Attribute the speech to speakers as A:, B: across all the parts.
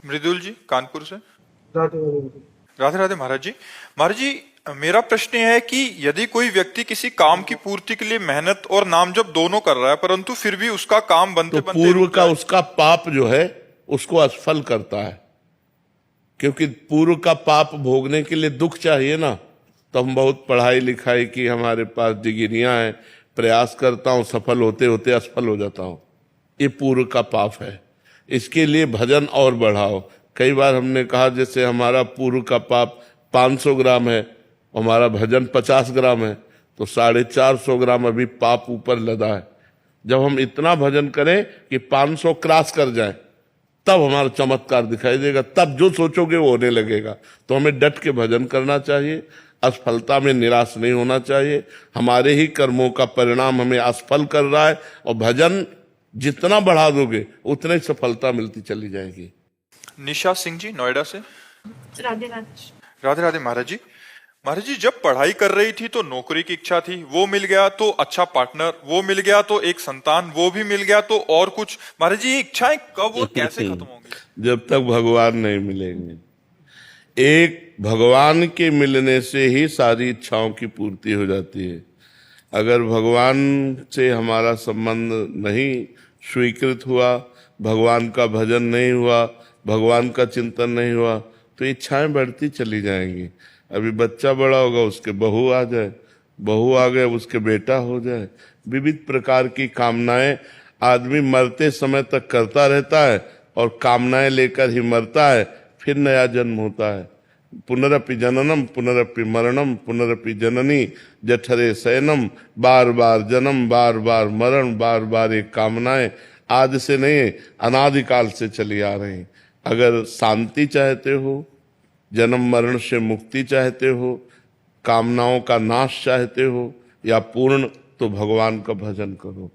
A: मृदुल जी कानपुर से।
B: राधे राधे।
A: राधे राधे महाराज जी। महाराज जी, मेरा प्रश्न यह है कि यदि कोई व्यक्ति किसी काम की पूर्ति के लिए मेहनत और नाम जप दोनों कर रहा है, परंतु फिर भी उसका काम बनते
C: तो
A: बनते
C: पूर्व
A: रुक
C: का
A: जाए।
C: उसका पाप जो है उसको असफल करता है, क्योंकि पूर्व का पाप भोगने के लिए दुख चाहिए ना। तो हम बहुत पढ़ाई लिखाई की, हमारे पास डिग्रियां हैं, प्रयास करता हूं, सफल होते होते असफल हो जाता हूं, ये पूर्व का पाप है। इसके लिए भजन और बढ़ाओ। कई बार हमने कहा जैसे हमारा पूर्व का पाप 500 ग्राम है, हमारा भजन 50 ग्राम है, तो 450 ग्राम अभी पाप ऊपर लदा है। जब हम इतना भजन करें कि 500 क्रॉस कर जाए, तब हमारा चमत्कार दिखाई देगा, तब जो सोचोगे वो होने लगेगा। तो हमें डट के भजन करना चाहिए, असफलता में निराश नहीं होना चाहिए। हमारे ही कर्मों का परिणाम हमें असफल कर रहा है, और भजन जितना बढ़ा दोगे उतना ही सफलता मिलती चली जाएगी।
A: निशा सिंह जी नोएडा से।
D: राधे राधे।
A: राधे राधे महाराज जी। महाराज जी, जब पढ़ाई कर रही थी तो नौकरी की इच्छा थी, वो मिल गया तो अच्छा पार्टनर, वो मिल गया तो एक संतान, वो भी मिल गया तो और कुछ। महाराज जी, ये इच्छाएं कब और कैसे खत्म होंगी?
C: जब तक भगवान नहीं मिलेंगे। एक भगवान के मिलने से ही सारी इच्छाओं की पूर्ति हो जाती है। अगर भगवान से हमारा संबंध नहीं स्वीकृत हुआ, भगवान का भजन नहीं हुआ, भगवान का चिंतन नहीं हुआ, तो इच्छाएं बढ़ती चली जाएंगी। अभी बच्चा बड़ा होगा, उसके बहू आ जाए, बहू आ गए उसके बेटा हो जाए, विविध प्रकार की कामनाएं आदमी मरते समय तक करता रहता है, और कामनाएं लेकर ही मरता है। फिर नया जन्म होता है। पुनरपि जननम पुनरपि मरणम पुनरपि जननी जठरे शयनम। बार बार जन्म, बार बार मरण, बार बार एक कामनाएं आज से नहीं, अनादिकाल से चली आ रही। अगर शांति चाहते हो, जन्म मरण से मुक्ति चाहते हो, कामनाओं का नाश चाहते हो, या पूर्ण, तो भगवान का भजन करो।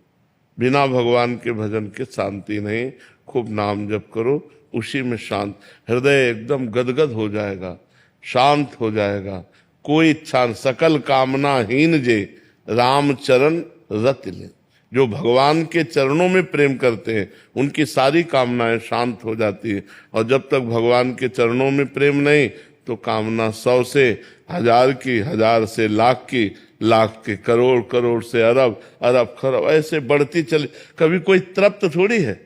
C: बिना भगवान के भजन के शांति नहीं। खूब नाम जप करो, उसी में शांत, हृदय एकदम गदगद हो जाएगा, शांत हो जाएगा। कोई इच्छा, सकल कामना हीन जे राम चरण रति ले। जो भगवान के चरणों में प्रेम करते हैं उनकी सारी कामनाएं शांत हो जाती है। और जब तक भगवान के चरणों में प्रेम नहीं, तो कामना 100 से 1000 की, 1000 से लाख की, लाख के करोड़, करोड़ से अरब, अरब खरब, ऐसे बढ़ती चली। कभी कोई तृप्त थोड़ी है।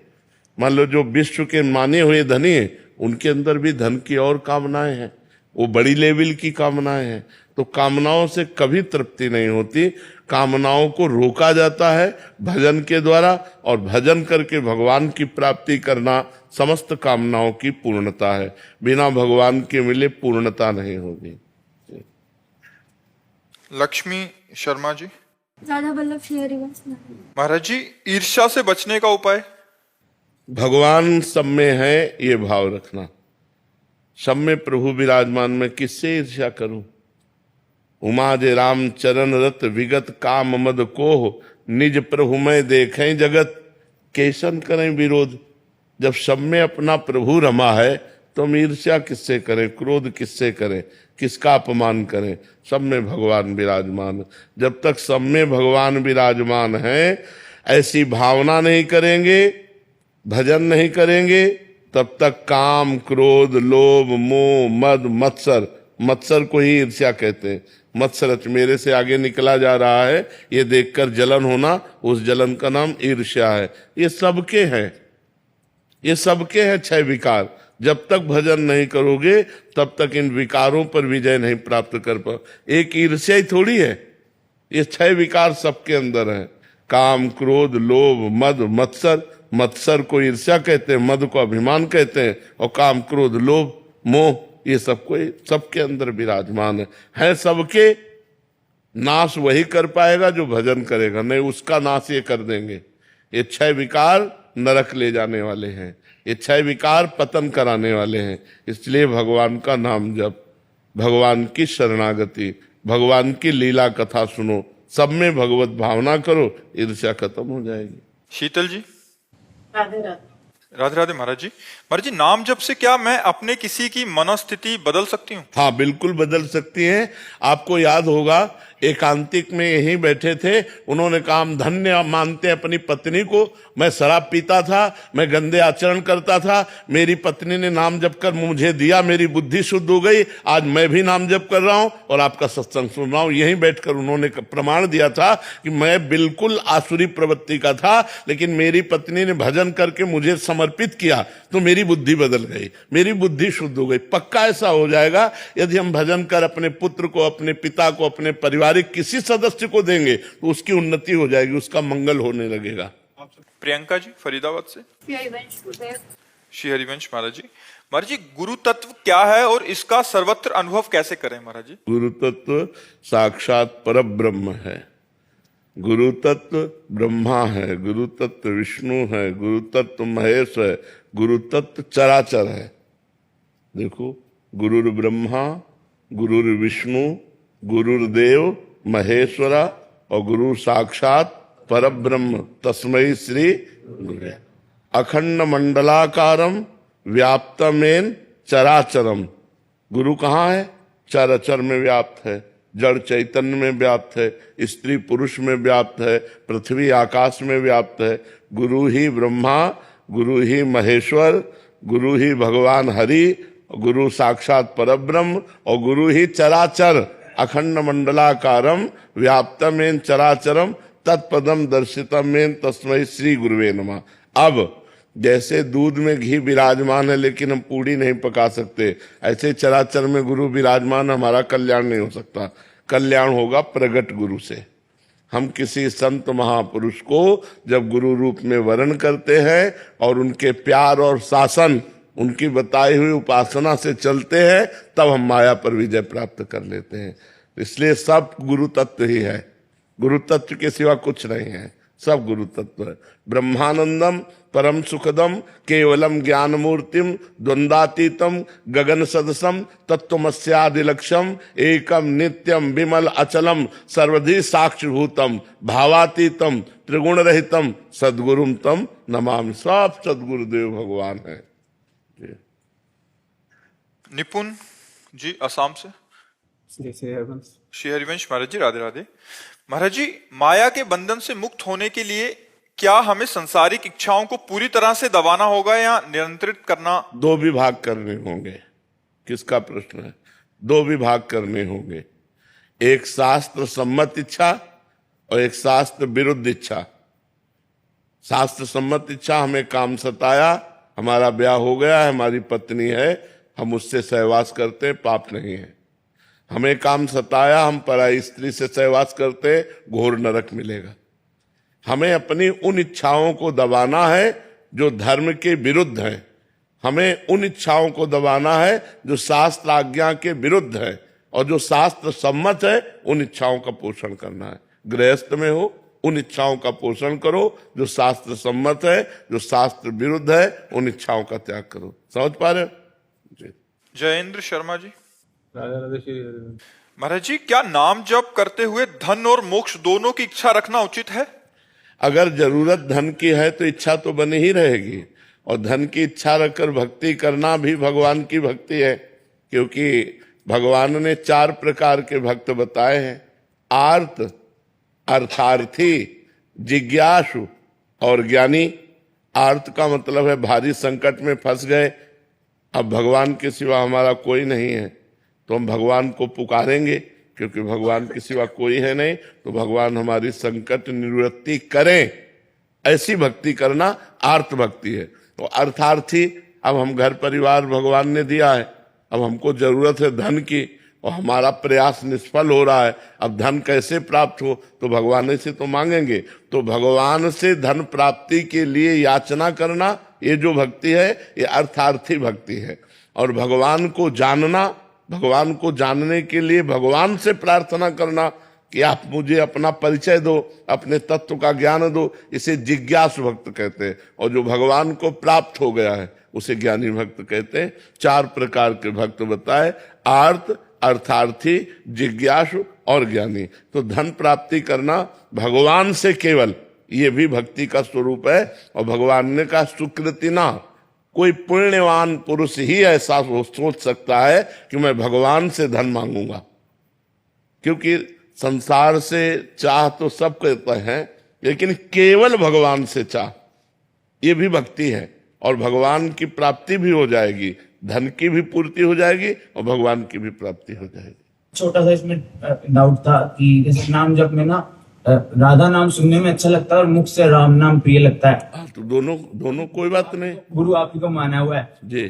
C: मान लो जो विश्व के माने हुए धनी हैं, उनके अंदर भी धन की और कामनाएं हैं, वो बड़ी लेवल की कामनाएं हैं। तो कामनाओं से कभी तृप्ति नहीं होती। कामनाओं को रोका जाता है भजन के द्वारा, और भजन करके भगवान की प्राप्ति करना समस्त कामनाओं की पूर्णता है। बिना भगवान के मिले पूर्णता नहीं होगी।
A: लक्ष्मी शर्मा जी।
D: राधा वल्लभ श्री हरिवंश।
A: महाराज जी, ईर्ष्या से बचने का उपाय?
C: भगवान सब में है ये भाव रखना। सब में प्रभु विराजमान, में किससे ईर्ष्या करूं? उमा जे राम चरण रत विगत काम मद को, निज प्रभु में देखें जगत कैसन करें विरोध। जब सब में अपना प्रभु रमा है तो हम ईर्ष्या किससे करें, क्रोध किससे करें, किसका अपमान करें? सब में भगवान विराजमान। जब तक सब में भगवान विराजमान है, ऐसी भावना नहीं करेंगे, भजन नहीं करेंगे, तब तक काम, क्रोध, लोभ, मोह, मद, मत्सर, मत्सर को ही ईर्ष्या कहते हैं। मत्सरच, मेरे से आगे निकला जा रहा है, ये देखकर जलन होना, उस जलन का नाम ईर्ष्या है। ये सबके हैं, ये सबके हैं 6 विकार। जब तक भजन नहीं करोगे तब तक इन विकारों पर विजय नहीं प्राप्त कर पाओ। एक ईर्ष्या ही थोड़ी है, ये 6 विकार सबके अंदर हैं। काम, क्रोध, लोभ, मद, मत्सर। मत्सर को ईर्ष्या कहते हैं, मद को अभिमान कहते हैं, और काम, क्रोध, लोभ, मोह, ये सबको सबके अंदर विराजमान है सबके। नाश वही कर पाएगा जो भजन करेगा, नहीं उसका नाश ये कर देंगे। ये 6 विकार नरक ले जाने वाले हैं, ये 6 विकार पतन कराने वाले हैं। इसलिए भगवान का नाम जप, भगवान की शरणागति, भगवान की लीला कथा सुनो, सब में भगवत भावना करो, ईर्ष्या खत्म हो जाएगी।
A: शीतल जी।
D: राधे राधे।
A: राधे राधे महाराज जी। महाराज जी, नाम जप से क्या मैं अपने किसी की मनोस्थिति बदल सकती हूँ?
C: हाँ, बिल्कुल बदल सकती हैं। आपको याद होगा एकांतिक में यहीं बैठे थे। उन्होंने कहा हम धन्य मानते हैं अपनी पत्नी को। मैं शराब पीता था, मैं गंदे आचरण करता था, मेरी पत्नी ने नाम जप कर मुझे दिया, मेरी बुद्धि शुद्ध हो गई, आज मैं भी नाम जप कर रहा हूं और आपका सत्संग सुन रहा हूं। यहीं बैठकर उन्होंने प्रमाण दिया था कि मैं बिल्कुल आसुरी प्रवृत्ति का था, लेकिन मेरी पत्नी ने भजन करके मुझे समर्पित किया तो मेरी बुद्धि बदल गई, मेरी बुद्धि शुद्ध हो गई। पक्का ऐसा हो जाएगा यदि हम भजन कर अपने पुत्र को, अपने पिता को, अपने पारिवारिक किसी सदस्य को देंगे तो उसकी उन्नति हो जाएगी, उसका मंगल होने लगेगा।
A: प्रियंका जी फरीदाबाद से।
D: श्री हरिवंश गुरुदेव।
A: श्री हरिवंश महाराज जी। महाराज जी, गुरु तत्व क्या है और इसका सर्वत्र अनुभव कैसे करें महाराज जी?
C: गुरु तत्व साक्षात परब्रह्म है। गुरु तत्व ब्रह्मा है, गुरु तत्व विष्णु है, गुरु तत्व महेश है, गुरु तत्व चराचर है। देखो, गुरुर ब्रह्मा, गुरुर विष्णु, गुरुर्देव महेश्वरा और गुरु साक्षात परब्रह्म तस्मै श्री गुरुवे। अखंड मंडलाकारम व्याप्तमेन चराचरम। गुरु कहाँ है? चराचर में व्याप्त है, जड़ चैतन्य में व्याप्त है, स्त्री पुरुष में व्याप्त है, पृथ्वी आकाश में व्याप्त है। गुरु ही ब्रह्मा, गुरु ही महेश्वर, गुरु ही भगवान हरि, गुरु साक्षात परब्रह्म और गुरु ही चराचर। अखंड मंडलाकारम व्याप्तमेन चराचरम तत्पदम दर्शितमेन तस्मै श्री गुरुवे नमः। अब जैसे दूध में घी विराजमान है लेकिन हम पूड़ी नहीं पका सकते, ऐसे चराचर में गुरु विराजमान, हमारा कल्याण नहीं हो सकता। कल्याण होगा प्रगट गुरु से। हम किसी संत महापुरुष को जब गुरु रूप में वर्ण करते हैं और उनके प्यार और शासन, उनकी बताई हुई उपासना से चलते हैं, तब हम माया पर विजय प्राप्त कर लेते हैं। इसलिए सब गुरु तत्व ही है, गुरु तत्व के सिवा कुछ नहीं है, सब गुरु तत्व है। ब्रह्मानंदम परम सुखदम केवलम ज्ञान मूर्तिम द्वंद्वातीतम गगन सदसम तत्वमस्यादिलक्ष्यम एकम नित्यम विमल अचलम सर्वधि साक्षिभूतम भावातीतम त्रिगुण रहितम सद्गुरुम तम नमामि। सब सद्गुरुदेव भगवान है।
A: निपुण जी असम से। श्री हरिवंश महाराज जी, राधे राधे। महाराज जी, माया के बंधन से मुक्त होने के लिए क्या हमें संसारिक इच्छाओं को पूरी तरह से दबाना होगा या नियंत्रित करना?
C: दो विभाग करने होंगे। किसका प्रश्न है? दो विभाग करने होंगे, एक शास्त्र सम्मत इच्छा और एक शास्त्र विरुद्ध इच्छा। शास्त्र सम्मत इच्छा, हमें काम सताया, हमारा ब्याह हो गया है, हमारी पत्नी है, हम उससे सहवास करते, पाप नहीं है। हमें काम सताया, हम पराई स्त्री से सहवास करते, घोर नरक मिलेगा। हमें अपनी उन इच्छाओं को दबाना है जो धर्म के विरुद्ध है, हमें उन इच्छाओं को दबाना है जो शास्त्र आज्ञा के विरुद्ध है, और जो शास्त्र सम्मत है उन इच्छाओं का पोषण करना है। गृहस्थ में हो, उन इच्छाओं का पोषण करो जो शास्त्र सम्मत है, जो शास्त्र विरुद्ध है उन इच्छाओं का त्याग करो। समझ पा रहे हो?
A: जयेंद्र शर्मा जी। महाराज जी, क्या नाम जप करते हुए धन और मोक्ष दोनों की इच्छा रखना उचित है?
C: अगर जरूरत धन की है तो इच्छा तो बनी ही रहेगी, और धन की इच्छा रखकर भक्ति करना भी भगवान की भक्ति है, क्योंकि भगवान ने 4 प्रकार के भक्त बताए हैं, आर्त, अर्थार्थी, जिज्ञासु और ज्ञानी। आर्त का मतलब है भारी संकट में फंस गए, अब भगवान के सिवा हमारा कोई नहीं है, तो हम भगवान को पुकारेंगे, क्योंकि भगवान के सिवा कोई है नहीं, तो भगवान हमारी संकट निवृत्ति करें, ऐसी भक्ति करना आर्त भक्ति है। तो अर्थार्थी, अब हम घर परिवार भगवान ने दिया है, अब हमको जरूरत है धन की और हमारा प्रयास निष्फल हो रहा है, अब धन कैसे प्राप्त हो, तो भगवान से तो मांगेंगे। तो भगवान से धन प्राप्ति के लिए याचना करना, ये जो भक्ति है ये अर्थार्थी भक्ति है। और भगवान को जानना, भगवान को जानने के लिए भगवान से प्रार्थना करना कि आप मुझे अपना परिचय दो, अपने तत्व का ज्ञान दो, इसे जिज्ञासु भक्त कहते हैं। और जो भगवान को प्राप्त हो गया है उसे ज्ञानी भक्त कहते हैं। 4 प्रकार के भक्त बताए, आर्त, अर्थार्थी, जिज्ञासु और ज्ञानी। तो धन प्राप्ति करना भगवान से केवल, ये भी भक्ति का स्वरूप है। और भगवान ने कहा सुकृति ना, कोई पुण्यवान पुरुष ही ऐसा सोच सकता है कि मैं भगवान से धन मांगूंगा, क्योंकि संसार से चाह तो सब करते हैं, लेकिन केवल भगवान से चाह, ये भी भक्ति है। और भगवान की प्राप्ति भी हो जाएगी, धन की भी पूर्ति हो जाएगी और भगवान की भी प्राप्ति हो जाएगी।
B: छोटा सा इसमें डाउट था कि इस नाम जप में ना राधा नाम सुनने में अच्छा लगता है और मुख से राम नाम प्रिय लगता है।
C: हाँ, तो दोनों दोनों कोई बात नहीं
B: गुरु आप ही को माना हुआ है,
C: जी।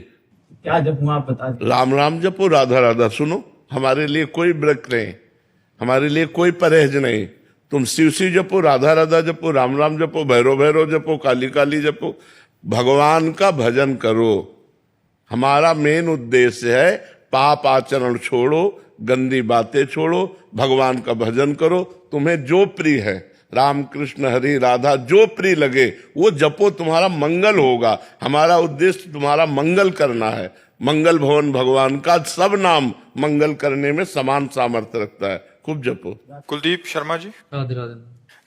B: क्या जपूं आप बता दें।
C: राम राम जपो, राधा राधा सुनो। हमारे लिए कोई व्रत नहीं, हमारे लिए कोई परहेज नहीं। तुम शिव शिव जपो, राधा राधा जपो, राम राम जपो, भैरव भैरव जपो, काली काली जपो, भगवान का भजन करो। हमारा मेन उद्देश्य है पाप आचरण छोड़ो, गंदी बातें छोड़ो, भगवान का भजन करो। तुम्हें जो प्रिय है, राम कृष्ण हरि राधा, जो प्रिय लगे वो जपो, तुम्हारा मंगल होगा। हमारा उद्देश्य तुम्हारा मंगल करना है। मंगल भवन भगवान का सब नाम मंगल करने में समान सामर्थ्य रखता है। खूब जपो।
A: कुलदीप शर्मा जी।
E: राधे राधे।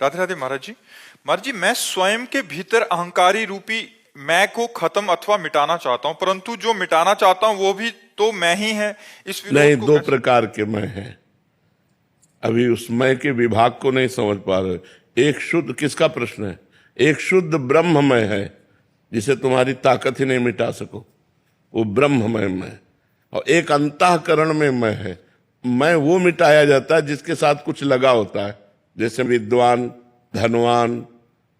A: राधे राधे महाराज जी। महाराज जी, मैं स्वयं के भीतर अहंकारी रूपी मैं को खत्म अथवा मिटाना चाहता हूं, परंतु जो मिटाना चाहता हूं वो भी तो मैं ही है। इस विरोध
C: नहीं,
A: को
C: दो
A: कैसे-
C: प्रकार के मैं हैं। अभी उस मैं के विभाग को नहीं समझ पा रहे। एक शुद्ध, किसका प्रश्न है? एक शुद्ध ब्रह्ममय है जिसे तुम्हारी ताकत ही नहीं मिटा सको, वो ब्रह्ममय मैं। और एक अंतःकरण में मैं है। मैं वो मिटाया जाता है जिसके साथ कुछ लगा होता है, जैसे विद्वान, धनवान,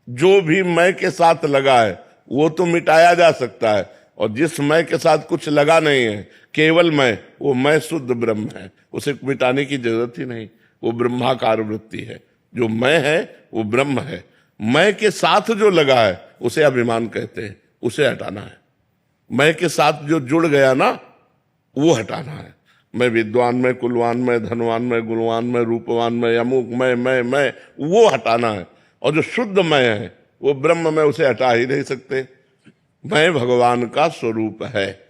C: जो भी मैं के साथ लगा है वो तो मिटाया जा सकता है। और जिस मैं के साथ कुछ लगा नहीं है, केवल मैं, वो मैं शुद्ध ब्रह्म है, उसे मिटाने की जरूरत ही नहीं। वो ब्रह्माकार वृत्ति है। जो मैं है वो ब्रह्म है। मैं के साथ जो लगा है उसे अभिमान कहते हैं, उसे हटाना है। मैं के साथ जो जुड़ गया ना, वो हटाना है। मैं विद्वान, मैं कुलवान, मैं धनवान, मैं गुणवान, मैं रूपवान, मैं अमुक, मैं वो हटाना है। और जो शुद्ध मैं है वो ब्रह्म में, उसे हटा ही नहीं सकते। मैं भगवान का स्वरूप है।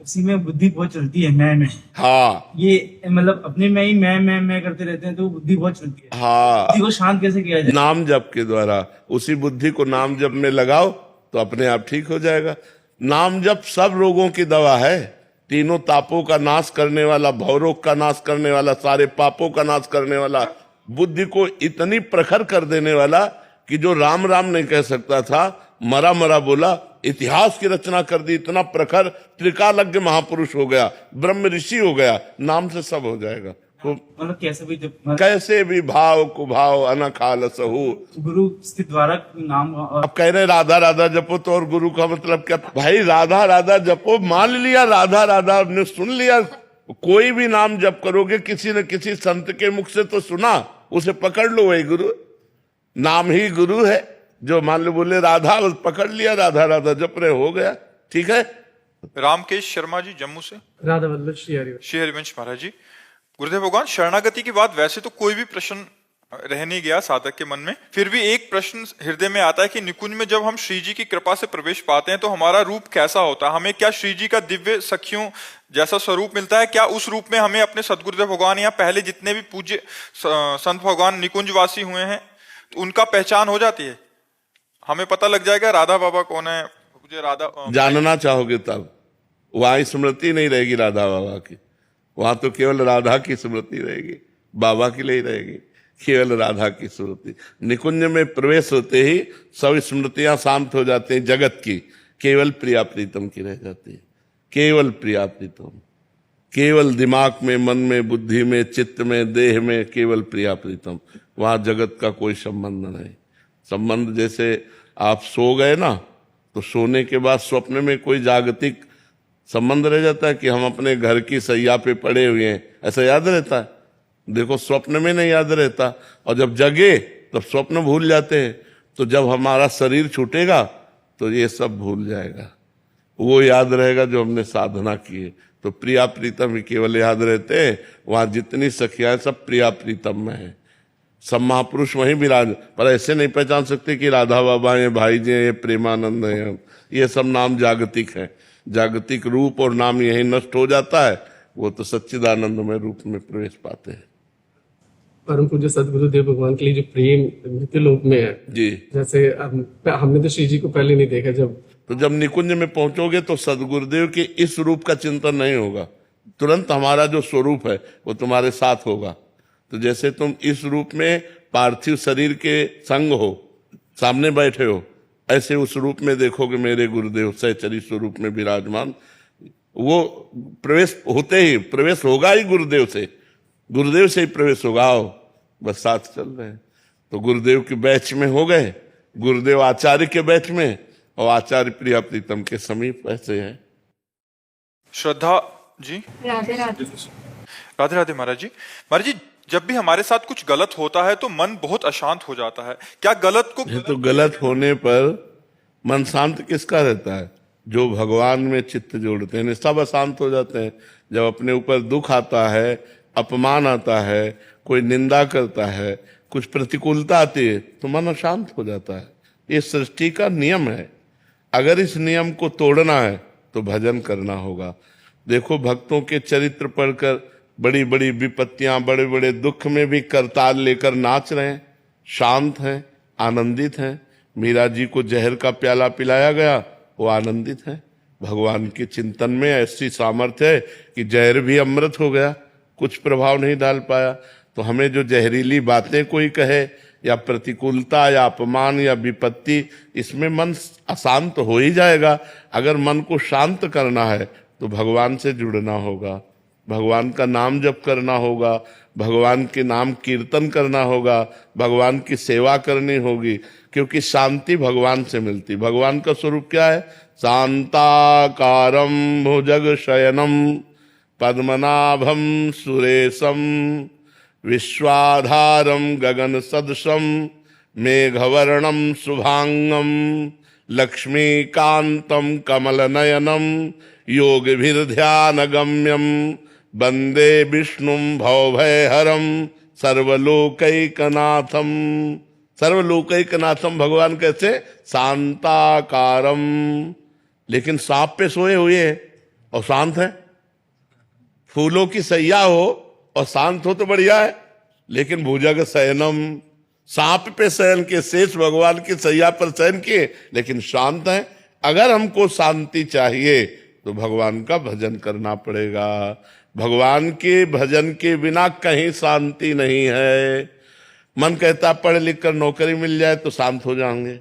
B: उसी में बुद्धि बहुत चलती है मैं में।
C: हाँ
B: ये मतलब अपने में ही मैं करते रहते हैं तो बुद्धि बहुत चलती है।
C: हाँ,
B: बुद्धि को शांत कैसे किया जाए?
C: नाम जप के द्वारा। उसी बुद्धि को नाम जप में लगाओ तो अपने आप ठीक हो जाएगा। नाम जप सब रोगों की दवा है। तीनों तापों का नाश करने वाला, भवरोग का नाश करने वाला, सारे पापों का नाश करने वाला, बुद्धि को इतनी प्रखर कर देने वाला कि जो राम राम नहीं कह सकता था, मरा मरा बोला, इतिहास की रचना कर दी। इतना प्रखर, त्रिकालज्ञ महापुरुष हो गया, ब्रह्म ऋषि हो गया। नाम से सब हो जाएगा। तो
B: मतलब कैसे भी जब
C: कैसे भी भाव कुभाव अनखाल सहु।
B: गुरु स्थित द्वारा नाम
C: अब कह रहे राधा राधा जपो, तो और गुरु का मतलब क्या? भाई राधा राधा जपो, मान लिया राधा राधा ने सुन लिया। कोई भी नाम जप करोगे, किसी न किसी संत के मुख से तो सुना, उसे पकड़ लो, वही गुरु। नाम ही गुरु है। जो मान लो बोले राधा, बस पकड़ लिया, राधा राधा जप रहे, हो गया, ठीक है।
A: रामकेश शर्मा जी जम्मू से।
E: राधा वल्लभ श्री हरिवंश।
A: श्री हरिवंश महाराज जी। गुरुदेव भगवान, शरणागति की बात वैसे तो कोई भी प्रश्न रह नहीं गया साधक के मन में, फिर भी एक प्रश्न हृदय में आता है कि निकुंज में जब हम श्री जी की कृपा से प्रवेश पाते हैं तो हमारा रूप कैसा होता है? हमें क्या श्री जी का दिव्य सखियों जैसा स्वरूप मिलता है? क्या उस रूप में हमें अपने सदगुरुदेव भगवान या पहले जितने भी पूज्य संत भगवान निकुंजवासी हुए हैं तो उनका पहचान हो जाती है? हमें पता लग जाएगा राधा बाबा कौन है? मुझे राधा
C: जानना चाहोगे तब वहां स्मृति नहीं रहेगी राधा बाबा की। वहां तो केवल राधा की स्मृति रहेगी, बाबा की नहीं रहेगी, केवल राधा की स्मृति। निकुंज में प्रवेश होते ही सब स्मृतियां शांत हो जाती हैं जगत की, केवल प्रिया प्रीतम की रह जाती है। केवल प्रिया प्रीतम, केवल दिमाग में, मन में, बुद्धि में, चित्त में, देह में, केवल प्रिया प्रीतम। वहां जगत का कोई संबंध नहीं। संबंध जैसे आप सो गए ना, तो सोने के बाद स्वप्न में कोई जागतिक संबंध रह जाता है कि हम अपने घर की सैया पे पड़े हुए हैं, ऐसा याद रहता है? देखो, स्वप्न में नहीं याद रहता। और जब जगे तब स्वप्न भूल जाते हैं। तो जब हमारा शरीर छूटेगा तो ये सब भूल जाएगा, वो याद रहेगा जो हमने साधना की है। तो प्रिया प्रीतम ही केवल याद रहते हैं। वहां जितनी सखियां सब प्रिया प्रीतम में है। सब महापुरुष वहीं विराज, पर ऐसे नहीं पहचान सकते कि राधा बाबा हैं, भाई जी हैं, प्रेमानंद हैं। ये सब नाम जागतिक है। जागतिक रूप और नाम यही नष्ट हो जाता है, वो तो सच्चिदानंद में रूप में प्रवेश पाते हैं।
E: परम पूज्य सदगुरुदेव भगवान के लिए जो प्रेम नित्य लोक में है
C: जी,
E: जैसे हमने तो श्री जी को पहले नहीं देखा,
C: जब निकुंज में पहुंचोगे तो सदगुरुदेव के इस रूप का चिंतन नहीं होगा। तुरंत हमारा जो स्वरूप है वो तुम्हारे साथ होगा। तो जैसे तुम इस रूप में पार्थिव शरीर के संग हो, सामने बैठे हो, ऐसे उस रूप में देखोगे मेरे गुरुदेव सहचरी स्वरूप में विराजमान। वो प्रवेश होते ही प्रवेश होगा ही गुरुदेव से ही प्रवेश होगा। आओ बस साथ चल रहे हैं। तो गुरुदेव के बैच में हो गए, गुरुदेव आचार्य के बैच में, और आचार्य प्रिया प्रीतम के समीप ऐसे है।
A: श्रद्धा जी।
D: राधे राधे।
A: राधे राधे महाराज जी। महाराज जी, जब भी हमारे साथ कुछ गलत होता है तो मन बहुत अशांत हो जाता है। क्या गलत को
C: ये तो गलत होने पर मन शांत किसका रहता है? जो भगवान में चित्त जोड़ते हैं, सब अशांत हो जाते हैं। जब अपने ऊपर दुख आता है, अपमान आता है, कोई निंदा करता है, कुछ प्रतिकूलता आती है, तो मन अशांत हो जाता है। ये सृष्टि का नियम है। अगर इस नियम को तोड़ना है तो भजन करना होगा। देखो, भक्तों के चरित्र पढ़कर बड़ी बड़ी विपत्तियां, बड़े बड़े दुख में भी करताल लेकर नाच रहे हैं, शांत हैं, आनंदित हैं। मीरा जी को जहर का प्याला पिलाया गया, वो आनंदित हैं। भगवान के चिंतन में ऐसी सामर्थ्य है कि जहर भी अमृत हो गया, कुछ प्रभाव नहीं डाल पाया। तो हमें जो जहरीली बातें कोई कहे, या प्रतिकूलता या अपमान या विपत्ति, इसमें मन अशांत हो ही जाएगा। अगर मन को शांत करना है तो भगवान से जुड़ना होगा, भगवान का नाम जप करना होगा, भगवान के नाम कीर्तन करना होगा, भगवान की सेवा करनी होगी, क्योंकि शांति भगवान से मिलती। भगवान का स्वरूप क्या है? शांताकारं भुजग शयनम पद्मनाभम सुरेशम विश्वाधारम गगन सदृशम मेघवर्णम शुभांगम लक्ष्मीकांतम कमलनयनम योगभिर्ध्यानगम्यम वंदे विष्णुम भवभयहरम सर्वलोकैकनाथम। सर्वलोकैकनाथम भगवान कैसे? शांताकारम। लेकिन सांप पे सोए हुए और शांत है। फूलों की सैया हो और शांत हो तो बढ़िया है, लेकिन भुजग शयनम, सांप पे शयन के, शेष भगवान की सैया पर शयन किए, लेकिन शांत है। अगर हमको शांति चाहिए तो भगवान का भजन करना पड़ेगा। भगवान के भजन के बिना कहीं शांति नहीं है। मन कहता पढ़ लिख कर नौकरी मिल जाए तो शांत हो जाएंगे,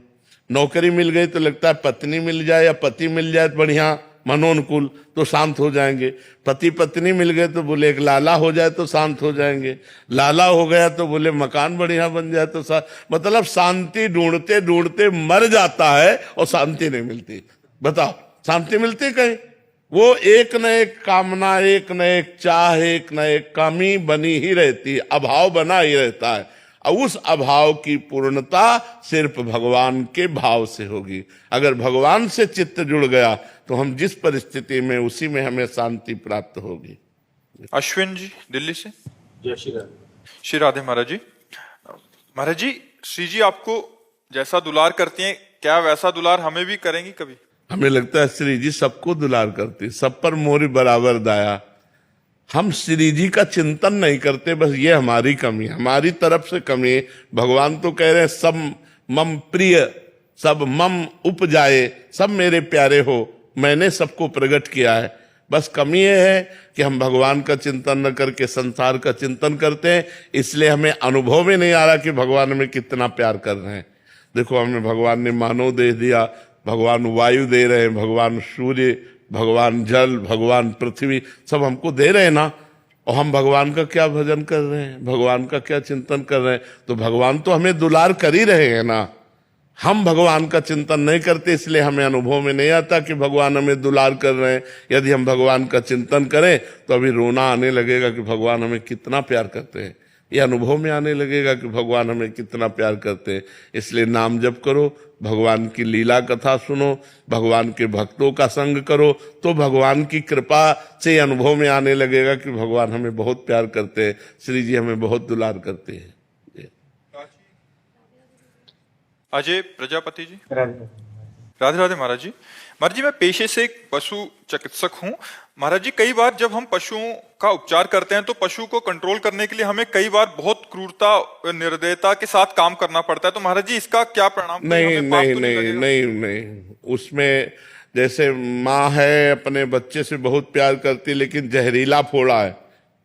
C: नौकरी मिल गई तो लगता है पत्नी मिल जाए या पति मिल जाए तो बढ़िया मनोनुकूल, तो शांत हो जाएंगे। पति पत्नी मिल गए तो बोले एक लाला हो जाए तो शांत हो जाएंगे, लाला हो गया तो बोले मकान बढ़िया बन जाए तो मतलब शांति ढूंढते ढूंढते मर जाता है और शांति नहीं मिलती। बताओ, शांति मिलती कहीं? वो एक न एक कामना, एक न एक चाह, एक न एक कमी बनी ही रहती है, अभाव बना ही रहता है। और उस अभाव की पूर्णता सिर्फ भगवान के भाव से होगी। अगर भगवान से चित्त जुड़ गया तो हम जिस परिस्थिति में, उसी में हमें शांति प्राप्त होगी।
A: अश्विन जी दिल्ली से।
E: जय श्री राम।
A: श्री राधे महाराज जी। महाराज जी, श्री जी आपको जैसा दुलार करती हैं, क्या वैसा दुलार हमें भी करेंगी कभी?
C: हमें लगता है श्री जी सबको दुलार करती, सब पर मोरी बराबर दाया। हम श्री जी का चिंतन नहीं करते, बस ये हमारी कमी, हमारी तरफ से कमी है। भगवान तो कह रहे हैं सब मम प्रिय, सब मम उपजाए, सब मेरे प्यारे हो, मैंने सबको प्रकट किया है। बस कमी ये है कि हम भगवान का चिंतन न करके संसार का चिंतन करते हैं, इसलिए हमें अनुभव में नहीं आ रहा कि भगवान हमें कितना प्यार कर रहे हैं। देखो, हमें भगवान ने मानव देह दिया, भगवान वायु दे रहे हैं, भगवान सूर्य, भगवान जल, भगवान पृथ्वी, सब हमको दे रहे हैं ना। और हम भगवान का क्या भजन कर रहे हैं, भगवान का क्या चिंतन कर रहे हैं? तो भगवान तो हमें दुलार कर ही रहे हैं ना। हम भगवान का चिंतन नहीं करते, इसलिए हमें अनुभव में नहीं आता कि भगवान हमें दुलार कर रहे हैं। यदि हम भगवान का चिंतन करें तो अभी रोना आने लगेगा कि भगवान हमें कितना प्यार करते हैं। ये अनुभव में आने लगेगा कि भगवान हमें कितना प्यार करते हैं। इसलिए नाम जप करो, भगवान की लीला कथा सुनो, भगवान के भक्तों का संग करो, तो भगवान की कृपा से अनुभव में आने लगेगा कि भगवान हमें बहुत प्यार करते हैं, श्री जी हमें बहुत दुलार करते हैं।
A: अजय प्रजापति जी। राधे राधे महाराज जी। महाराज जी, मैं पेशे से एक पशु चिकित्सक हूँ। महाराज जी, कई बार जब हम पशुओं का उपचार करते हैं तो पशु को कंट्रोल करने के लिए हमें कई बार बहुत क्रूरता, निर्दयता के साथ काम करना पड़ता है। तो महाराज जी, इसका क्या परिणाम?
C: नहीं, उसमें जैसे माँ है अपने बच्चे से बहुत प्यार करती, लेकिन जहरीला फोड़ा है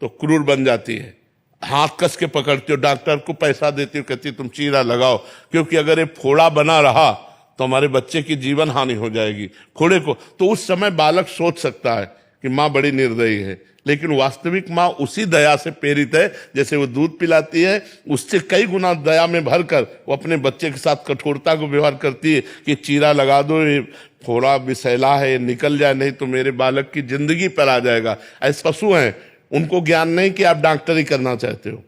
C: तो क्रूर बन जाती है। हाथ कस के पकड़ती हो, डॉक्टर को पैसा देती हो, कहती तुम चीरा लगाओ, क्योंकि अगर ये फोड़ा बना रहा तो हमारे बच्चे की जीवन हानि हो जाएगी फोड़े को। तो उस समय बालक सोच सकता है कि माँ बड़ी निर्दयी है, लेकिन वास्तविक माँ उसी दया से प्रेरित है, जैसे वो दूध पिलाती है उससे कई गुना दया में भरकर वो अपने बच्चे के साथ कठोरता को व्यवहार करती है कि चीरा लगा दो, ये फोड़ा विषैला है, निकल जाए, नहीं तो मेरे बालक की जिंदगी पर आ जाएगा। ऐसे पशु हैं, उनको ज्ञान नहीं कि आप डॉक्टरी करना चाहते हो।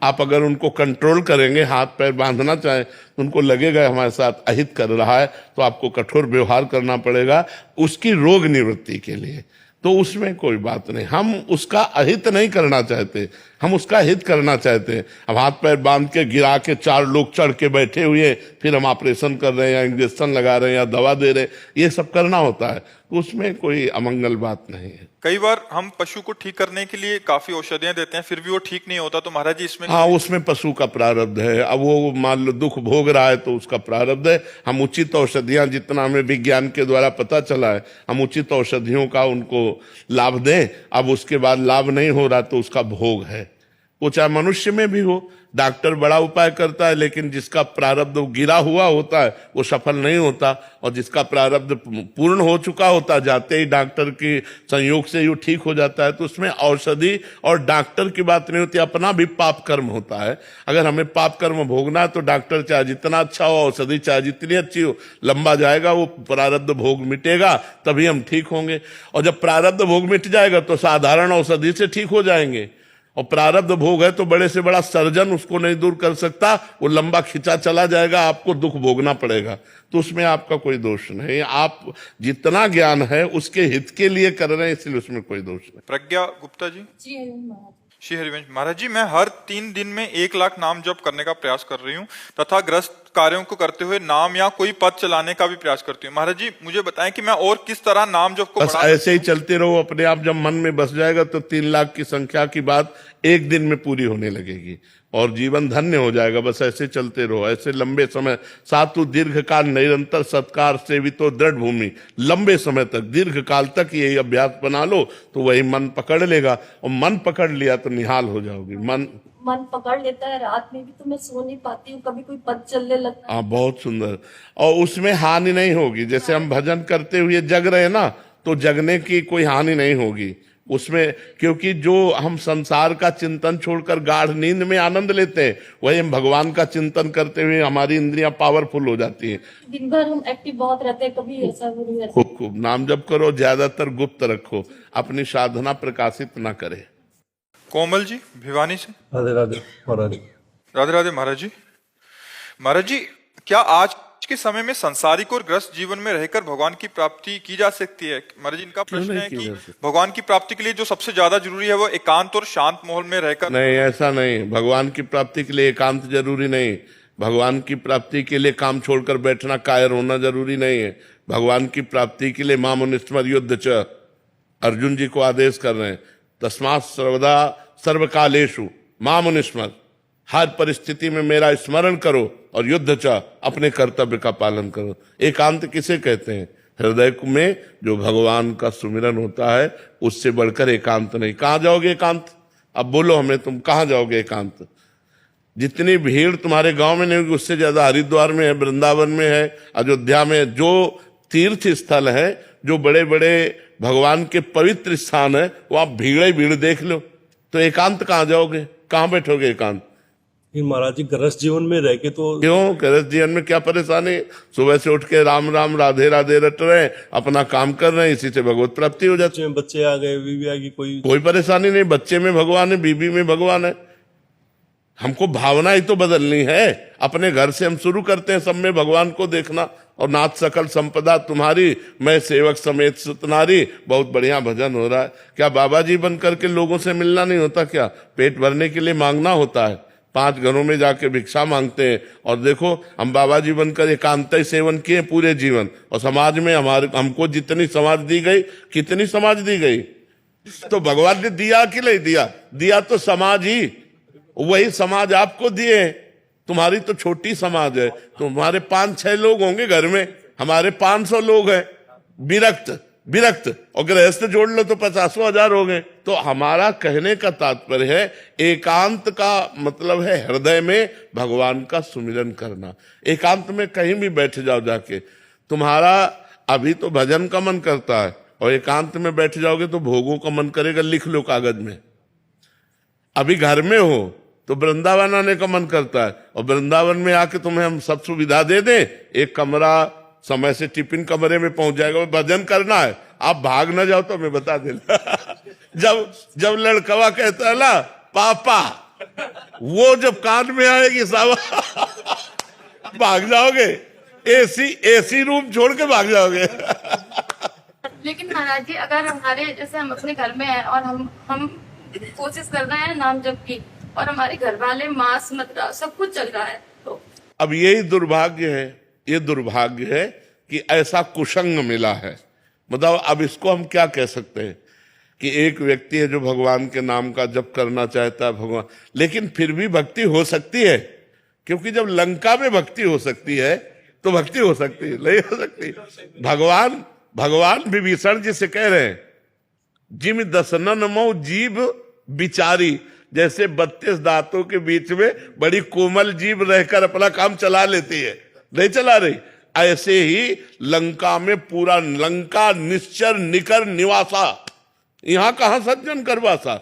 C: आप अगर उनको कंट्रोल करेंगे, हाथ पैर बांधना चाहें, तो उनको लगेगा हमारे साथ अहित कर रहा है, तो आपको कठोर व्यवहार करना पड़ेगा उसकी रोग निवृत्ति के लिए। तो उसमें कोई बात नहीं, हम उसका अहित नहीं करना चाहते, हम उसका हित करना चाहते हैं। अब हाथ पैर बांध के गिरा के 4 लोग चढ़ के बैठे हुए, फिर हम ऑपरेशन कर रहे हैं या इंजेक्शन लगा रहे हैं या दवा दे रहे हैं, ये सब करना होता है, तो उसमें कोई अमंगल बात नहीं है।
A: कई बार हम पशु को ठीक करने के लिए काफी औषधियां देते हैं, फिर भी वो ठीक नहीं होता, तो महाराज जी इसमें
C: हाँ, उसमें पशु का प्रारब्ध है। अब वो मान लो दुख भोग रहा है तो उसका प्रारब्ध है। हम उचित औषधियां, जितना हमें विज्ञान के द्वारा पता चला है, हम उचित औषधियों का उनको लाभ दें। अब उसके बाद लाभ नहीं हो रहा तो उसका भोग है। वो चाहे मनुष्य में भी हो, डॉक्टर बड़ा उपाय करता है, लेकिन जिसका प्रारब्ध गिरा हुआ होता है वो सफल नहीं होता, और जिसका प्रारब्ध पूर्ण हो चुका होता है, जाते ही डॉक्टर के संयोग से वो ठीक हो जाता है। तो उसमें औषधि और डॉक्टर की बात नहीं होती, अपना भी पाप कर्म होता है। अगर हमें पाप कर्म भोगना है तो डॉक्टर चाहे जितना अच्छा हो, औषधि चाहे जितनी अच्छी हो, लंबा जाएगा, वो प्रारब्ध भोग मिटेगा तभी हम ठीक होंगे। और जब प्रारब्ध भोग मिट जाएगा तो साधारण औषधि से ठीक हो जाएंगे। और प्रारब्ध भोग है तो बड़े से बड़ा सर्जन उसको नहीं दूर कर सकता, वो लंबा खिंचा चला जाएगा, आपको दुख भोगना पड़ेगा। तो उसमें आपका कोई दोष नहीं, आप जितना ज्ञान है उसके हित के लिए कर रहे हैं, इसलिए उसमें कोई दोष नहीं।
A: प्रज्ञा गुप्ता जी।
D: जी महाराज।
A: श्री हरिवंश महाराज जी, मैं हर 3 दिन में 1 लाख नाम जप करने का प्रयास कर रही हूँ तथा ग्रस्त कार्यों को करते हुए नाम या कोई पद चलाने का भी प्रयास करती हूँ। महाराज जी मुझे बताएं कि मैं और किस तरह नाम जप को
C: बस ऐसे ही चलते रहो, अपने आप जब मन में बस जाएगा तो 3 लाख की संख्या की बात 1 दिन में पूरी होने लगेगी और जीवन धन्य हो जाएगा। बस ऐसे चलते रहो, ऐसे लंबे समय सातु दीर्घ काल निरंतर सत्कार सेवितो दृढ़ भूमि, लंबे समय तक दीर्घ काल तक यही अभ्यास बना लो तो वही मन पकड़ लेगा, और मन पकड़ लिया तो निहाल हो जाओगी।
F: मन पकड़ लेता है, रात में भी तो मैं सो नहीं पाती हूँ, कभी कोई पद चलने लगता है।
C: हाँ, बहुत सुंदर। और उसमें हानि नहीं होगी, जैसे हम भजन करते हुए जग रहे ना, तो जगने की कोई हानि नहीं होगी उसमें, क्योंकि जो हम संसार का चिंतन छोड़कर गाढ़ नींद में आनंद लेते हैं, वही हम भगवान का चिंतन करते हुए हमारी इंद्रियां पावरफुल हो जाती हैं।
F: दिन भर हम एक्टिव बहुत रहते हैं, कभी ऐसा नहीं रहता।
C: खूब खूब नाम जप करो, ज्यादातर गुप्त रखो, अपनी साधना प्रकाशित ना करे।
A: कोमल जी भिवानी से।
G: राधे राधे महाराज।
A: राधे राधे महाराज जी। महाराज जी, क्या आज के समय में संसारिक और ग्रस्त जीवन में रहकर भगवान की प्राप्ति की जा सकती है? महाराज जी, इनका प्रश्न है कि भगवान की प्राप्ति के लिए जो सबसे ज्यादा जरूरी है वो एकांत और शांत माहौल में रहकर।
C: नहीं, ऐसा नहीं। भगवान की प्राप्ति के लिए एकांत जरूरी नहीं। भगवान की प्राप्ति के लिए काम छोड़कर बैठना, कायर होना जरूरी नहीं है। भगवान की प्राप्ति के लिए मामुनिस्मर युद्ध च, अर्जुन जी को आदेश कर रहे हैं, तस्मात् सर्वदा सर्वकालेषु मामुनिस्मर, हर परिस्थिति में मेरा स्मरण करो और युद्ध च, अपने कर्तव्य का पालन करो। एकांत किसे कहते हैं? हृदय में जो भगवान का सुमिरन होता है, उससे बढ़कर एकांत नहीं। कहाँ जाओगे एकांत? अब बोलो हमें, तुम कहाँ जाओगे एकांत? जितनी भीड़ तुम्हारे गांव में नहीं होगी, उससे ज्यादा हरिद्वार में है, वृंदावन में है, अयोध्या में, जो तीर्थ स्थल है, जो बड़े बड़े भगवान के पवित्र स्थान है, वहां भीड़ ही भीड़ देख लो। तो एकांत कहाँ जाओगे? कहाँ बैठोगे एकांत?
G: महाराज जी, गृहस्थ जीवन में रह के तो
C: क्यों? गृहस्थ जीवन में क्या परेशानी? सुबह से उठ के राम राम राधे राधे रट रहे, अपना काम कर रहे हैं, इसी से भगवत प्राप्ति हो जाती है।
G: बच्चे आ गए, बीवी आ गई,
C: कोई परेशानी नहीं। बच्चे में भगवान है, बीबी में भगवान है। हमको भावना ही तो बदलनी है। अपने घर से हम शुरू करते हैं सब में भगवान को देखना, और नाथ सकल संपदा तुम्हारी, मैं सेवक समेत सुतनारी। बहुत बढ़िया भजन हो रहा है। क्या बाबा जी बन करके लोगों से मिलना नहीं होता? क्या पेट भरने के लिए मांगना होता है? 5 घरों में जाके भिक्षा मांगते हैं। और देखो, हम बाबा जी बनकर एकांत सेवन किए पूरे जीवन, और समाज में हमको जितनी समाज दी गई, कितनी समाज दी गई? तो भगवान ने दिया कि नहीं दिया? दिया तो समाज ही, वही समाज आपको दिए। तुम्हारी तो छोटी समाज है, तुम्हारे 5-6 लोग होंगे घर में, हमारे 500 लोग हैं। विरक्त और गृहस्थ जोड़ लो तो 50,000 हो गए। तो हमारा कहने का तात्पर्य है एकांत का मतलब है हृदय में भगवान का सुमिरन करना। एकांत में कहीं भी बैठ जाओ जाके, तुम्हारा अभी तो भजन का मन करता है और एकांत में बैठ जाओगे तो भोगों का मन करेगा, लिख लो कागज में। अभी घर में हो तो वृंदावन आने का मन करता है और वृंदावन में आके तुम्हें हम सब सुविधा दे दें, एक कमरा समय से टिफिन कमरे में पहुंच जाएगा, भजन करना है, आप भाग ना जाओ तो मैं बता देना। जब लड़कवा कहता है ना पापा, वो जब कान में आएगी सावा भाग जाओगे, एसी रूम छोड़ के भाग जाओगे।
D: लेकिन महाराज जी, अगर हमारे जैसे हम अपने घर में हैं और हम कोशिश कर रहे हैं नाम जप की, और हमारे घर वाले मांस मदिरा सब कुछ चल रहा है, तो
C: अब यही दुर्भाग्य है, ये दुर्भाग्य है कि ऐसा कुसंग मिला है। मतलब अब इसको हम क्या कह सकते हैं कि एक व्यक्ति है जो भगवान के नाम का जप करना चाहता है भगवान, लेकिन फिर भी भक्ति हो सकती है, क्योंकि जब लंका में भक्ति हो सकती है तो भक्ति हो सकती है, नहीं हो सकती। भगवान विभीषण जी से कह रहे हैं जिम दसनन मो जीव बिचारी, जैसे 32 दांतों के बीच में बड़ी कोमल जीभ रहकर अपना काम चला लेती है, नहीं चला रही, ऐसे ही लंका में पूरा लंका निश्चर निकर निवासा, यहां कहां सज्जन करवासा,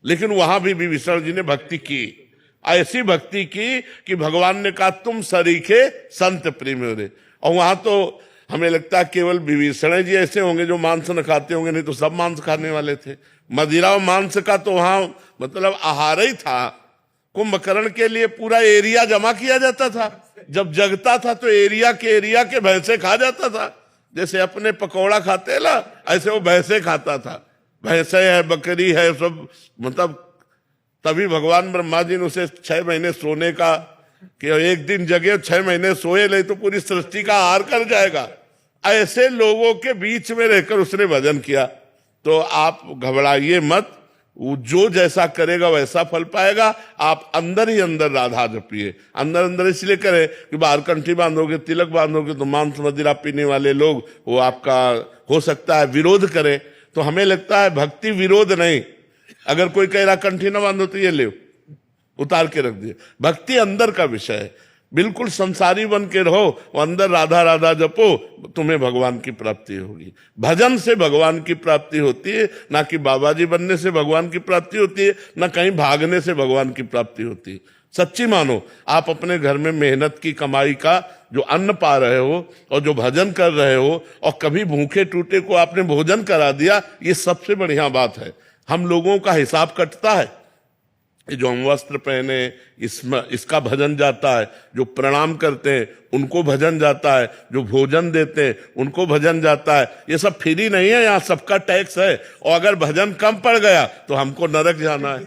C: लेकिन वहां भी विभीषण जी ने भक्ति की, ऐसी भक्ति की कि भगवान ने कहा तुम सरीखे संत प्रेम रे। और वहां तो हमें लगता है केवल विभीषण जी ऐसे होंगे जो मांस न खाते होंगे, नहीं तो सब मांस खाने वाले थे। मदिरा और मांस का तो वहां मतलब आहार ही था। कुंभकर्ण के लिए पूरा एरिया जमा किया जाता था, जब जगता था तो एरिया के भैंसे खा जाता था, जैसे अपने पकौड़ा खाते हैं ना, ऐसे वो भैंसे खाता था, भैंसे है बकरी है सब, मतलब तभी भगवान ब्रह्मा जी ने उसे 6 महीने सोने का, कि एक दिन जगे 6 महीने सोए नहीं तो पूरी सृष्टि का आहार कर जाएगा, ऐसे लोगों के बीच में रहकर उसने भजन किया। तो आप घबराइए मत, वो जो जैसा करेगा वैसा फल पाएगा। आप अंदर ही अंदर राधा जपिए, अंदर अंदर इसलिए करें कि बाहर कंठी बांधोगे, तिलक बांधोगे तो मांस मदिरा पीने वाले लोग वो आपका हो सकता है विरोध करें। तो हमें लगता है भक्ति विरोध नहीं, अगर कोई कह रहा कंठी ना बांधो तो ये ले उतार के रख दिए, भक्ति अंदर का विषय है। बिल्कुल संसारी बन के रहो और अंदर राधा राधा जपो, तुम्हें भगवान की प्राप्ति होगी। भजन से भगवान की प्राप्ति होती है, ना कि बाबा जी बनने से भगवान की प्राप्ति होती है, ना कहीं भागने से भगवान की प्राप्ति होती है। सच्ची मानो, आप अपने घर में मेहनत की कमाई का जो अन्न पा रहे हो और जो भजन कर रहे हो और कभी भूखे टूटे को आपने भोजन करा दिया, ये सबसे बढ़िया बात है। हम लोगों का हिसाब कटता है, जो हम वस्त्र पहने इसका भजन जाता है, जो प्रणाम करते हैं उनको भजन जाता है, जो भोजन देते हैं उनको भजन जाता है। ये सब फ्री नहीं है, यहाँ सबका टैक्स है, और अगर भजन कम पड़ गया तो हमको नरक जाना है।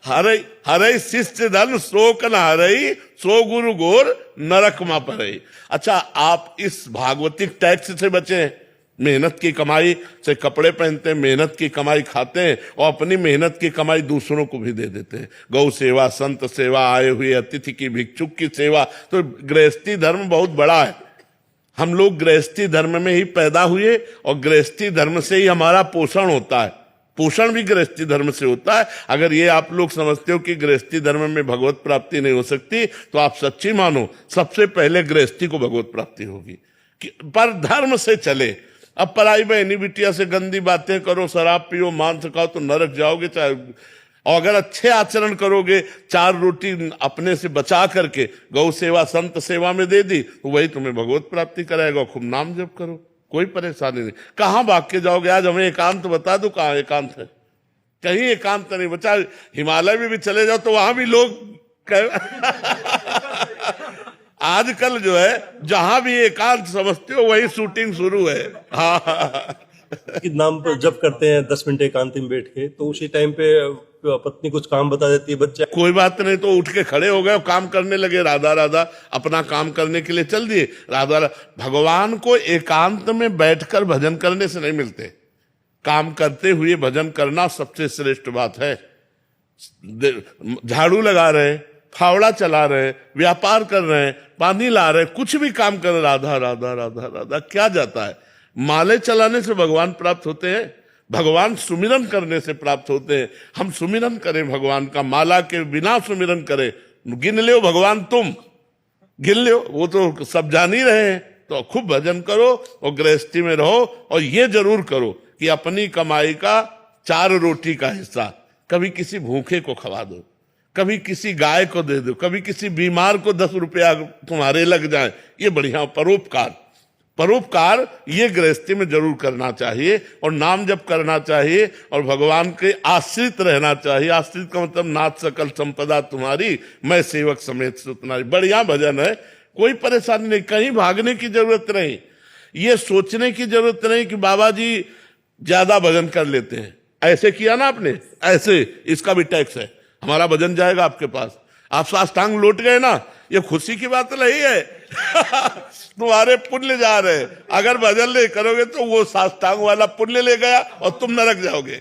C: हरई शिष्य धन शोक न हरई, सो गुरु गोर नरक मा पड़ई। अच्छा, आप इस भागवतिक टैक्स से बचे, मेहनत की कमाई से कपड़े पहनते हैं, मेहनत की कमाई खाते हैं और अपनी मेहनत की कमाई दूसरों को भी दे देते हैं। गौ सेवा, संत सेवा, आए हुए अतिथि की, भिक्षुक की सेवा। तो गृहस्थी धर्म बहुत बड़ा है। हम लोग गृहस्थी धर्म में ही पैदा हुए और गृहस्थी धर्म से ही हमारा पोषण होता है, पोषण भी गृहस्थी धर्म से होता है। अगर ये आप लोग समझते हो कि गृहस्थी धर्म में भगवत प्राप्ति नहीं हो सकती, तो आप सच्ची मानो, सबसे पहले गृहस्थी को भगवत प्राप्ति होगी, पर धर्म से चले। अब पराई बहनी बिटिया से गंदी बातें करो, शराब पियो, मांस खाओ तो नरक जाओगे। चाहे और अगर अच्छे आचरण करोगे, 4 रोटी अपने से बचा करके गौ सेवा, संत सेवा में दे दी, तो वही तुम्हें भगवत प्राप्ति कराएगा। खूब नाम जप करो, कोई परेशानी नहीं। कहाँ भाग के जाओगे? आज हमें एकांत बता दो, कहाँ एकांत है? कहीं एकांत नहीं बचा। हिमालय में भी चले जाओ तो वहां भी लोग आजकल जो है जहां भी एकांत समझते हो वही शूटिंग शुरू है। हाँ,
G: कि नाम पर जब करते हैं 10 मिनट एकांत में बैठ के, तो उसी टाइम पे पत्नी कुछ काम बता देती है, बच्चा
C: कोई बात नहीं, तो उठ के खड़े हो गए, काम करने लगे, राधा राधा अपना काम करने के लिए चल दिए। राधा भगवान को एकांत में बैठकर भजन करने से नहीं मिलते, काम करते हुए भजन करना सबसे श्रेष्ठ बात है। झाड़ू लगा रहे, फावड़ा चला रहे, व्यापार कर रहे हैं, पानी ला रहे, कुछ भी काम कर रहे, राधा राधा राधा राधा, क्या जाता है? माले चलाने से भगवान प्राप्त होते हैं? भगवान सुमिरन करने से प्राप्त होते हैं। हम सुमिरन करें भगवान का, माला के बिना सुमिरन करें। गिन लो भगवान, तुम गिन लो, वो तो सब जान ही रहे हैं। तो खूब भजन करो और गृहस्थी में रहो, और ये जरूर करो कि अपनी कमाई का 4 रोटी का हिस्सा कभी किसी भूखे को खवा दो, कभी किसी गाय को दे दो, कभी किसी बीमार को 10 रुपया तुम्हारे लग जाए। ये बढ़िया परोपकार, परोपकार ये गृहस्थी में जरूर करना चाहिए, और नाम जप करना चाहिए, और भगवान के आश्रित रहना चाहिए। आश्रित का मतलब नाथ सकल संपदा तुम्हारी, मैं सेवक समेत सुतनारी। बढ़िया भजन है, कोई परेशानी नहीं, कहीं भागने की जरूरत नहीं, ये सोचने की जरूरत नहीं कि बाबा जी ज्यादा भजन कर लेते हैं। ऐसे किया ना आपने, ऐसे इसका भी टैक्स है, हमारा भजन जाएगा आपके पास। आप साष्टांग लौट गए ना, ये खुशी की बात नहीं है। तुम्हारे पुण्य जा रहे हैं। अगर भजन नहीं करोगे तो वो साष्टांग वाला पुण्य ले गया और तुम नरक जाओगे।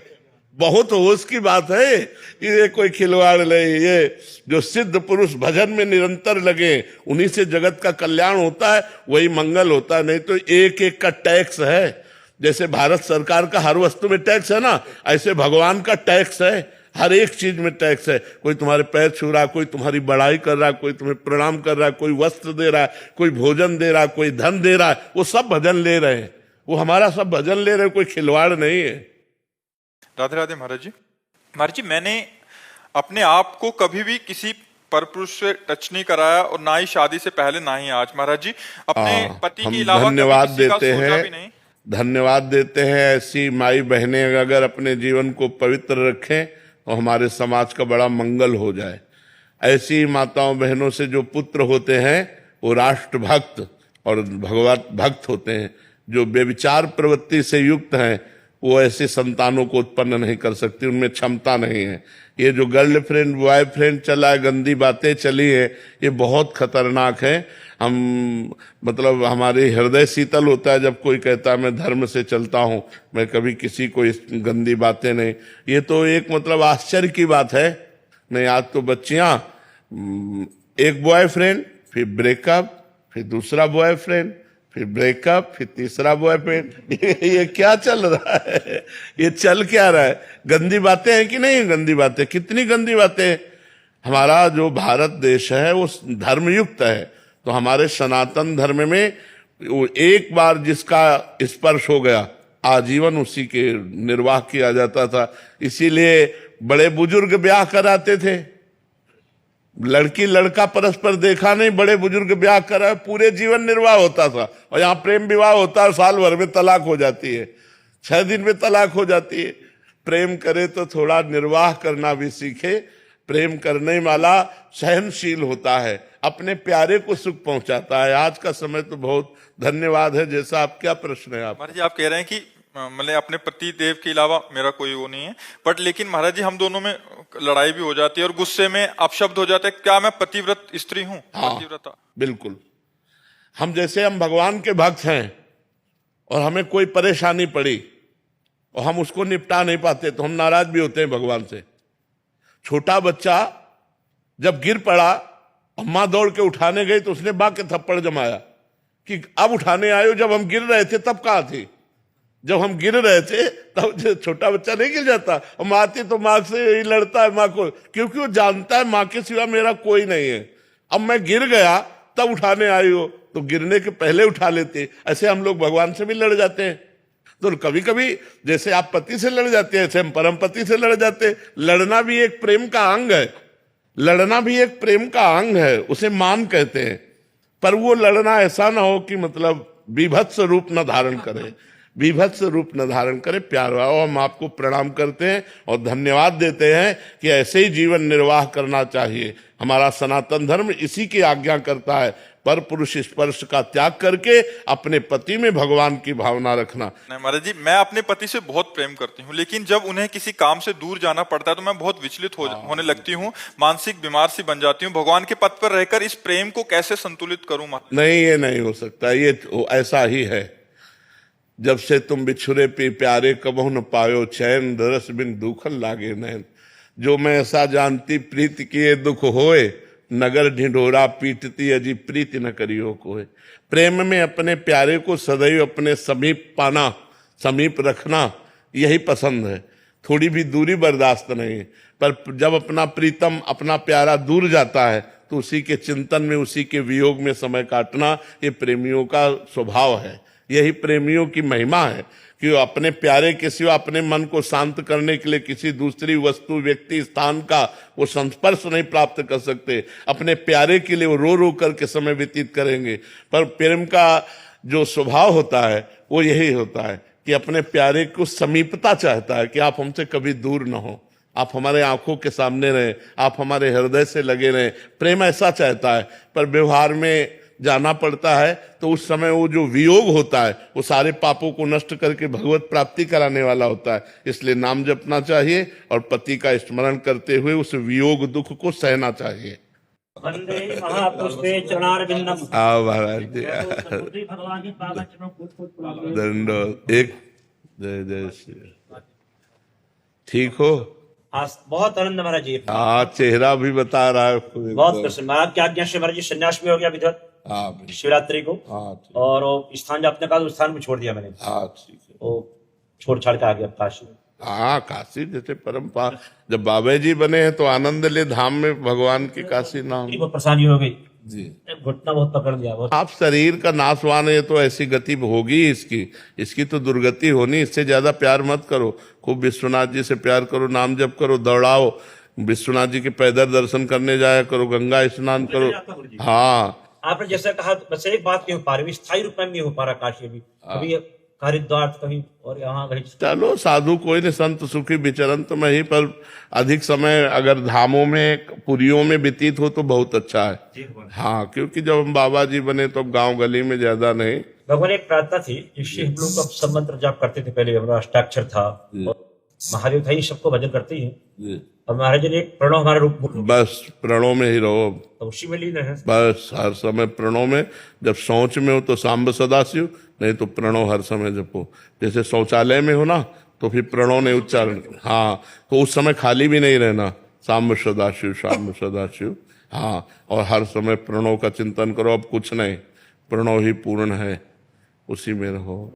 C: बहुत होश की बात है, ये कोई खिलवाड़ नहीं। ये जो सिद्ध पुरुष भजन में निरंतर लगे, उन्हीं से जगत का कल्याण होता है, वही मंगल होता है। नहीं तो एक एक का टैक्स है। जैसे भारत सरकार का हर वस्तु में टैक्स है ना, ऐसे भगवान का टैक्स है, हर एक चीज में टैक्स है। कोई तुम्हारे पैर छू रहा, कोई तुम्हारी बड़ाई कर रहा, कोई तुम्हें प्रणाम कर रहा, कोई वस्त्र दे रहा, कोई भोजन दे रहा, कोई धन दे रहा, वो सब भजन ले रहे हैं। वो हमारा सब भजन ले रहे हैं, कोई खिलवाड़ नहीं है।
A: राधे राधे महाराज जी। महाराज जी, मैंने अपने आप को कभी भी किसी परपुरुष से टच नहीं कराया, और ना ही शादी से पहले ना ही आज। महाराज जी, अपने पति के अलावा
C: धन्यवाद
A: कभी किसी का
C: देते
A: सोचा
C: हैं,
A: भी नहीं।
C: धन्यवाद देते हैं। ऐसी माई बहनें अगर अपने जीवन को पवित्र रखें तो हमारे समाज का बड़ा मंगल हो जाए। ऐसी माताओं बहनों से जो पुत्र होते हैं वो राष्ट्र भक्त और भगवत भक्त होते हैं। जो व्यभिचार प्रवृत्ति से युक्त हैं वो ऐसे संतानों को उत्पन्न नहीं कर सकती, उनमें क्षमता नहीं है। ये जो गर्लफ्रेंड बॉयफ्रेंड चला है, गंदी बातें चली है, ये बहुत खतरनाक है। हम मतलब हमारे हृदय शीतल होता है जब कोई कहता है मैं धर्म से चलता हूं, मैं कभी किसी को इस गंदी बातें नहीं। ये तो एक मतलब आश्चर्य की बात है। नहीं, आज तो बच्चियां एक बॉयफ्रेंड, फिर ब्रेकअप, फिर दूसरा बॉयफ्रेंड, फिर ब्रेकअप, फिर तीसरा बॉयफ्रेंड। ये क्या चल रहा है? ये चल क्या रहा है? गंदी बातें हैं कि नहीं? गंदी बातें, कितनी गंदी बातें। हमारा जो भारत देश है वो धर्मयुक्त है, तो हमारे सनातन धर्म में वो एक बार जिसका स्पर्श हो गया आजीवन उसी के निर्वाह किया जाता था। इसीलिए बड़े बुजुर्ग ब्याह कराते थे। लड़की लड़का परस्पर देखा नहीं, बड़े बुजुर्ग ब्याह करा, पूरे जीवन निर्वाह होता था। और यहाँ प्रेम विवाह होता है, साल भर में तलाक हो जाती है, 6 दिन में तलाक हो जाती है। प्रेम करे तो थोड़ा निर्वाह करना भी सीखे। प्रेम करने वाला सहनशील होता है, अपने प्यारे को सुख पहुंचाता है। आज का समय तो बहुत धन्यवाद है। जैसा आप, क्या प्रश्न है आप?
A: महाराज जी, आप कह रहे हैं कि मतलब अपने पति देव के अलावा मेरा कोई वो नहीं है, बट लेकिन महाराज जी हम दोनों में लड़ाई भी हो जाती है और गुस्से में अपशब्द हो जाते हैं। क्या मैं पतिव्रत स्त्री हूँ?
C: हाँ,
A: पतिव्रता
C: बिल्कुल। हम जैसे हम भगवान के भक्त हैं और हमें कोई परेशानी पड़ी और हम उसको निपटा नहीं पाते तो हम नाराज भी होते हैं भगवान से। छोटा बच्चा जब गिर पड़ा, अम्मा दौड़ के उठाने गई तो उसने बाग के थप्पड़ जमाया कि अब उठाने आए हो, जब हम गिर रहे थे तब कहाँ थी? जब हम गिर रहे थे तब छोटा बच्चा नहीं गिर जाता। और माँ थी तो माँ से ही लड़ता है, माँ को, क्योंकि वो जानता है माँ के सिवा मेरा कोई नहीं है। अब मैं गिर गया तब उठाने आई हो, तो गिरने के पहले उठा लेते। ऐसे हम लोग भगवान से भी लड़ जाते हैं। तो कभी कभी जैसे आप पति से लड़ जाते हैं, ऐसे हम परम पति से लड़ जाते हैं। लड़ना भी एक प्रेम का अंग है, लड़ना भी एक प्रेम का अंग है, उसे मान कहते हैं। पर वो लड़ना ऐसा ना हो कि मतलब बीभत्स रूप न धारण करे, बीभत्स रूप न धारण करे। प्यार भाव, हम आपको प्रणाम करते हैं और धन्यवाद देते हैं कि ऐसे ही जीवन निर्वाह करना चाहिए। हमारा सनातन धर्म इसी की आज्ञा करता है, पर पुरुष स्पर्श का त्याग करके अपने पति में भगवान की भावना रखना।
A: नहीं महाराज जी, मैं अपने पति से बहुत प्रेम करती हूँ, लेकिन जब उन्हें किसी काम से दूर जाना पड़ता है तो मैं बहुत विचलित होने लगती हूँ, मानसिक बीमार सी बन जाती हूँ। भगवान के पथ पर रहकर इस प्रेम को कैसे संतुलित करूँ?
C: नहीं, ये नहीं हो सकता। ये ऐसा ही है, जब से तुम बिछुरे पे प्यारे कबहु न पायो चैन, दरस बिन दुखन लागे नैन। जो मैं ऐसा जानती प्रीत किए दुख होए, नगर ढिंढोरा पीटती अजी प्रीति न करियो कोय। प्रेम में अपने प्यारे को सदैव अपने समीप पाना, समीप रखना, यही पसंद है, थोड़ी भी दूरी बर्दाश्त नहीं है। पर जब अपना प्रीतम अपना प्यारा दूर जाता है तो उसी के चिंतन में, उसी के वियोग में समय काटना ये प्रेमियों का स्वभाव है। यही प्रेमियों की महिमा है कि वो अपने प्यारे के सिवा अपने मन को शांत करने के लिए किसी दूसरी वस्तु, व्यक्ति, स्थान का वो संस्पर्श नहीं प्राप्त कर सकते। अपने प्यारे के लिए वो रो रो करके समय व्यतीत करेंगे। पर प्रेम का जो स्वभाव होता है वो यही होता है कि अपने प्यारे को समीपता चाहता है, कि आप हमसे कभी दूर न हो, आप हमारे आंखों के सामने रहें, आप हमारे हृदय से लगे रहें। प्रेम ऐसा चाहता है। पर व्यवहार में जाना पड़ता है तो उस समय वो जो वियोग होता है वो सारे पापों को नष्ट करके भगवत प्राप्ति कराने वाला होता है। इसलिए नाम जपना चाहिए और पति का स्मरण करते हुए उस वियोग दुख को सहना चाहिए।
H: वंदे महापुष्पे चरणारविंदम।
C: महाराज जी
H: भगवान के पावन चरणों को
C: दंडोत। एक जय जय श्री राम। ठीक हो?
H: आज बहुत आनंद महाराज जी।
C: हाँ, चेहरा भी बता रहा है
H: बहुत प्रसन्न। महाराज की आज्ञा से महाराज जी संन्यास में हो गया विधिवत
C: हाँ
H: शिवरात्रि को।
C: हाँ ठीक।
H: और वो स्थान जो आपने कहा उस स्थान में छोड़ दिया मैंने।
C: हाँ ठीक है।
H: वो छोड़ छाड़ के आ गया काशी।
C: हाँ, काशी जैसे परम्परा, जब बाबा जी बने हैं तो आनंद ले धाम में भगवान की काशी नाम
H: बहुत परेशानी हो गई
C: जी।
H: घुटना बहुत पकड़ लिया बहुत।
C: आप शरीर का नाशवान है तो ऐसी गति होगी इसकी तो दुर्गति होनी। इससे ज्यादा प्यार मत करो। खूब विश्वनाथ जी से प्यार करो, नाम जप करो, दौड़ाओ, विश्वनाथ जी के पैदल दर्शन करने जाया करो, गंगा स्नान करो। हाँ,
H: आपने जैसे कहा बस एक बात नहीं हो पा रही, स्थायी रूप में नहीं हो पा रहा काशी अभी। कभी हरिद्वार कहीं और यहाँ कहीं।
C: चलो साधु कोई नहीं, संत सुखी विचरण तो नहीं, पर अधिक समय अगर धामों में, पुरियों में व्यतीत हो तो बहुत अच्छा है। हाँ, क्योंकि जब हम बाबा जी बने तो गांव गली में ज्यादा नहीं।
H: भगवान एक प्रार्थना थी कि शिव लोग का सब मंत्र जाप करते थे पहले, हमारा अष्टाक्षर था और महादेव था, ही सबको भजन करते ही। और महाराज जी ने एक प्रणव हमारा रूप,
C: बस प्रणव में ही रहो,
H: तो उसी में लीन है
C: बस हर समय प्रणव में। जब शौच में हो तो सांब सदाशिव, नहीं तो प्रणव हर समय जपो। जैसे शौचालय में हो ना तो फिर प्रणव ने उच्चारण। हाँ, तो उस समय खाली भी नहीं रहना, सांब सदाशिव, सांब सदाशिव। हाँ, और हर समय प्रणव का चिंतन करो। अब कुछ नहीं, प्रणव ही पूर्ण है, उसी में रहो।